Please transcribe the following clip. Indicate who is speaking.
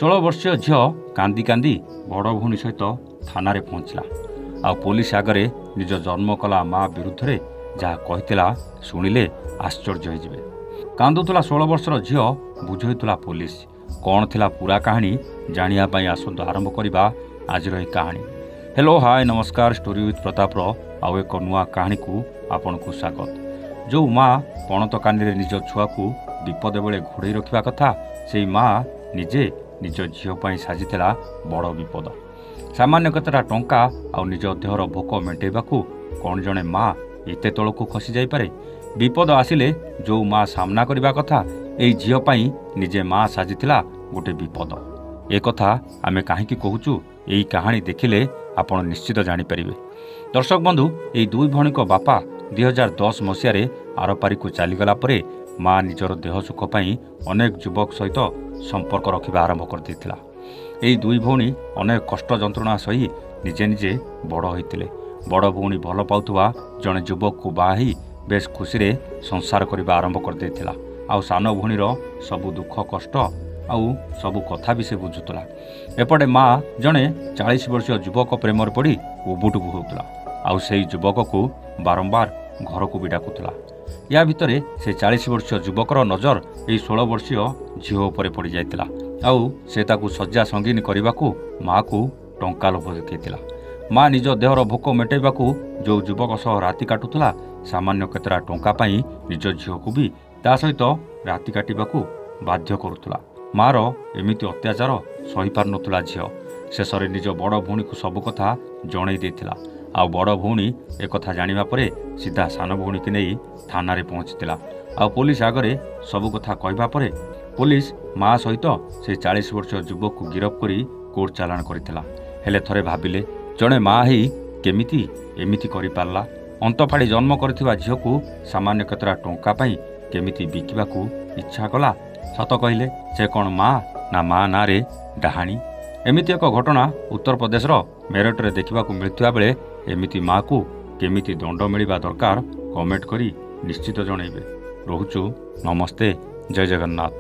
Speaker 1: 16 ବର୍ଷୀୟ ଝିଅ କାନ୍ଦି କାନ୍ଦି ବଡ଼ ଭଉଣୀ ସହିତ ଥାନାରେ ପହଞ୍ଚିଲା। ଆଉ ପୋଲିସ ଆଗରେ ନିଜ ଜନ୍ମ କଲା ମା ବିରୁଦ୍ଧରେ ଯାହା କହିଥିଲା ଶୁଣିଲେ ଆଶ୍ଚର୍ଯ୍ୟ ହୋଇଯିବେ। କାନ୍ଦୁଥିଲା 16 ବର୍ଷର ଝିଅ ବୁଝାଉଥିଲା ପୋଲିସ। କ'ଣ ଥିଲା ପୁରା କାହାଣୀ ଜାଣିବା ପାଇଁ ଆସନ୍ତୁ ଆରମ୍ଭ କରିବା ଆଜିର ଏହି କାହାଣୀ। ହ୍ୟାଲୋ ହାଏ ନମସ୍କାର, ଷ୍ଟୋରି ୱିଥ୍ ପ୍ରତାପର ଆଉ ଏକ ନୂଆ କାହାଣୀକୁ ଆପଣଙ୍କୁ ସ୍ୱାଗତ। ଯେଉଁ ମା ପଣତ କାନିରେ ନିଜ ଛୁଆକୁ ବିପଦ ବେଳେ ଘୋଡ଼େଇ ରଖିବା କଥା, ସେହି ମା ନିଜେ ନିଜ ଝିଅ ପାଇଁ ସାଜିଥିଲା ବଡ଼ ବିପଦ। ସାମାନ୍ୟ କେତେଟା ଟଙ୍କା ଆଉ ନିଜ ଦେହର ଭୋକ ମେଣ୍ଟାଇବାକୁ କ'ଣ ଜଣେ ମା ଏତେ ତଳକୁ ଖସି ଯାଇପାରେ? ବିପଦ ଆସିଲେ ଯେଉଁ ମା ସାମ୍ନା କରିବା କଥା, ଏହି ଝିଅ ପାଇଁ ନିଜେ ମା ସାଜିଥିଲା ଗୋଟେ ବିପଦ। ଏକଥା ଆମେ କାହିଁକି କହୁଛୁ, ଏହି କାହାଣୀ ଦେଖିଲେ ଆପଣ ନିଶ୍ଚିତ ଜାଣିପାରିବେ। ଦର୍ଶକ ବନ୍ଧୁ, ଏହି ଦୁଇ ଭଉଣୀଙ୍କ ବାପା 2010 ମସିହାରେ ଆରପାରିକୁ ଚାଲିଗଲା ପରେ ମା ନିଜର ଦେହ ସୁଖ ପାଇଁ ଅନେକ ଯୁବକ ସହିତ ସମ୍ପର୍କ ରଖିବା ଆରମ୍ଭ କରିଦେଇଥିଲା। ଏହି ଦୁଇ ଭଉଣୀ ଅନେକ କଷ୍ଟ ଯନ୍ତ୍ରଣା ସହି ନିଜେ ନିଜେ ବଡ଼ ହୋଇଥିଲେ। ବଡ଼ ଭଉଣୀ ଭଲ ପାଉଥିବା ଜଣେ ଯୁବକକୁ ବାହା ହୋଇ ବେଶ ଖୁସିରେ ସଂସାର କରିବା ଆରମ୍ଭ କରିଦେଇଥିଲା। ଆଉ ସାନ ଭଉଣୀର ସବୁ ଦୁଃଖ କଷ୍ଟ ଆଉ ସବୁ କଥା ବି ସେ ବୁଝୁଥିଲା। ଏପଟେ ମା ଜଣେ 40 ବର୍ଷୀୟ ଯୁବକ ପ୍ରେମରେ ପଡ଼ି ଉବୁଟୁବୁ ହେଉଥିଲା। ଆଉ ସେହି ଯୁବକକୁ ବାରମ୍ବାର ଘରକୁ ବି ଡାକୁଥିଲା। ୟା ଭିତରେ ସେ 40 ବର୍ଷୀୟ ଯୁବକର ନଜର ଏହି 16 ବର୍ଷୀୟ ଝିଅ ଉପରେ ପଡ଼ିଯାଇଥିଲା। ଆଉ ସେ ତାକୁ ଶଯ୍ୟା ସଙ୍ଗୀନ କରିବାକୁ ମାଆକୁ ଟଙ୍କା ଲୋଭ ଦେଖାଇଥିଲା। ମା ନିଜ ଦେହର ଭୋକ ମେଣ୍ଟାଇବାକୁ ଯେଉଁ ଯୁବକ ସହ ରାତି କାଟୁଥିଲା, ସାମାନ୍ୟ କେତେଟା ଟଙ୍କା ପାଇଁ ନିଜ ଝିଅକୁ ବି ତା ସହିତ ରାତି କାଟିବାକୁ ବାଧ୍ୟ କରୁଥିଲା। ମାର ଏମିତି ଅତ୍ୟାଚାର ସହିପାରୁନଥିଲା ଝିଅ। ଶେଷରେ ନିଜ ବଡ଼ ଭଉଣୀକୁ ସବୁ କଥା ଜଣାଇ ଦେଇଥିଲା। ଆଉ ବଡ଼ ଭଉଣୀ ଏକଥା ଜାଣିବା ପରେ ସିଧା ସାନ ଭଉଣୀକି ନେଇ ଥାନାରେ ପହଞ୍ଚିଥିଲା। ଆଉ ପୋଲିସ ଆଗରେ ସବୁ କଥା କହିବା ପରେ ପୋଲିସ ମା ସହିତ ସେ 40 ବର୍ଷୀୟ ଯୁବକକୁ ଗିରଫ କରି କୋର୍ଟ ଚାଲାଣ କରିଥିଲା। ହେଲେ ଥରେ ଭାବିଲେ, ଜଣେ ମା ହେଇ କେମିତି ଏମିତି କରିପାରିଲା? ଅନ୍ତଫାଡ଼ି ଜନ୍ମ କରିଥିବା ଝିଅକୁ ସାମାନ୍ୟ କେତେଟା ଟଙ୍କା ପାଇଁ କେମିତି ବିକିବାକୁ ଇଚ୍ଛା କଲା? ସତ କହିଲେ, ସେ କ'ଣ ମା ନା ମା ନାଁରେ ଡାହାଣୀ? ଏମିତି ଏକ ଘଟଣା ଉତ୍ତରପ୍ରଦେଶର ମେରଠରେ ଦେଖିବାକୁ ମିଳୁଥିବା ବେଳେ ଏମିତି ମାକୁ କେମିତି ଦଣ୍ଡ ମିଳିବା ଦରକାର କମେଣ୍ଟ କରି ନିଶ୍ଚିତ ଜଣାଇବେ। ରହୁଛୁ, ନମସ୍ତେ, ଜୟ ଜଗନ୍ନାଥ।